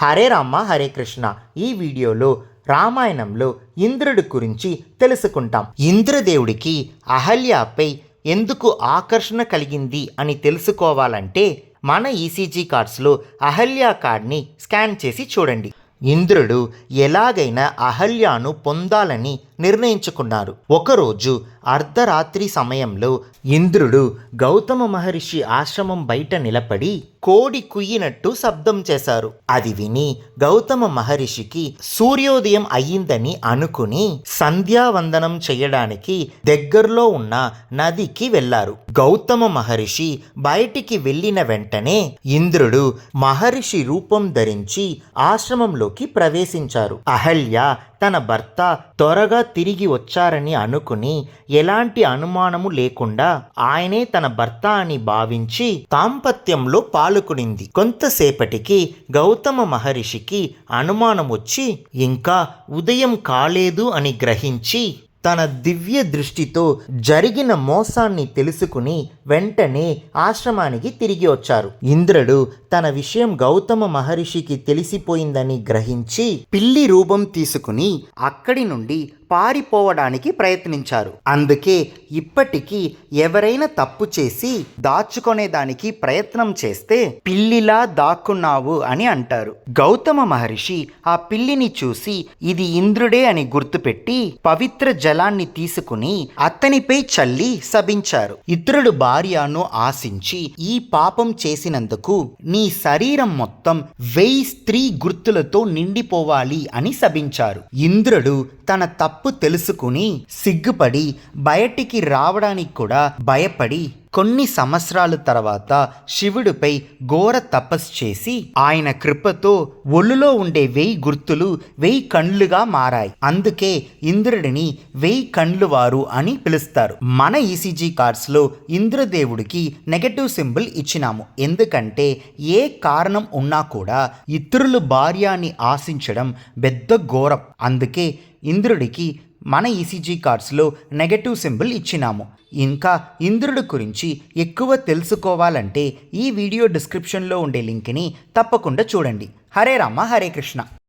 హరే రామ హరే కృష్ణ. ఈ వీడియోలో రామాయణంలో ఇంద్రుడి గురించి తెలుసుకుంటాం. ఇంద్రదేవుడికి అహల్యపై ఎందుకు ఆకర్షణ కలిగింది అని తెలుసుకోవాలంటే మన ఈసీజీ కార్డ్స్లో అహల్య కార్డ్ని స్కాన్ చేసి చూడండి. ఇంద్రుడు ఎలాగైనా అహల్యను పొందాలని నిర్ణయించుకున్నారు. ఒకరోజు అర్ధరాత్రి సమయంలో ఇంద్రుడు గౌతమ మహర్షి ఆశ్రమం బయట నిలబడి కోడి కుయ్యినట్టు శబ్దం చేశారు. అది విని గౌతమ మహర్షికి సూర్యోదయం అయ్యిందని అనుకుని సంధ్యావందనం చేయడానికి దగ్గరలో ఉన్న నదికి వెళ్లారు. గౌతమ మహర్షి బయటికి వెళ్ళిన వెంటనే ఇంద్రుడు మహర్షి రూపం ధరించి ఆశ్రమంలోకి ప్రవేశించారు. అహల్య తన భర్త త్వరగా తిరిగి వచ్చారని అనుకుని ఎలాంటి అనుమానము లేకుండా ఆయనే తన భర్త అని భావించి దాంపత్యంలో పాల్గొనింది. కొంతసేపటికి గౌతమ మహర్షికి అనుమానం వచ్చి ఇంకా ఉదయం కాలేదు అని గ్రహించి తన దివ్య దృష్టితో జరిగిన మోసాన్ని తెలుసుకుని వెంటనే ఆశ్రమానికి తిరిగి వచ్చారు. ఇంద్రుడు తన విషయం గౌతమ మహర్షికి తెలిసిపోయిందని గ్రహించి పిల్లి రూపం తీసుకుని అక్కడి నుండి పారిపోవడానికి ప్రయత్నించారు. అందుకే ఇప్పటికీ ఎవరైనా తప్పు చేసి దాచుకునేదానికి ప్రయత్నం చేస్తే పిల్లిలా దాక్కున్నావు అని అంటారు. గౌతమ మహర్షి ఆ పిల్లిని చూసి ఇది ఇంద్రుడే అని గుర్తుపెట్టి పవిత్ర జలాన్ని తీసుకుని అతనిపై చల్లి శపించారు. ఇతరుడు భార్యను ఆశించి ఈ పాపం చేసినందుకు నీ శరీరం మొత్తం 1000 స్త్రీ గుర్తులతో నిండిపోవాలి అని శపించారు. ఇంద్రుడు తన తప్పు తెలుసుకుని సిగ్గుపడి బయటికి రావడానికి కూడా భయపడి కొన్ని సంవత్సరాల తర్వాత శివుడిపై ఘోర తపస్సు చేసి ఆయన కృపతో ఒళ్ళులో ఉండే 1000 గుర్తులు 1000 కండ్లుగా మారాయి. అందుకే ఇంద్రుడిని 1000 కండ్లు వారు అని పిలుస్తారు. మన ఈసీజీ కార్డ్స్లో ఇంద్రదేవుడికి నెగటివ్ సింబల్ ఇచ్చినాము. ఎందుకంటే ఏ కారణం ఉన్నా కూడా ఇతరుల భార్యని ఆశించడం పెద్ద ఘోరం. అందుకే ఇంద్రుడికి మన ఈసీజీ కార్డ్స్లో నెగటివ్ సింబల్ ఇచ్చినాము. ఇంకా ఇంద్రుడి గురించి ఎక్కువ తెలుసుకోవాలంటే ఈ వీడియో డిస్క్రిప్షన్లో ఉండే లింక్ని తప్పకుండా చూడండి. హరే రామ హరే కృష్ణ.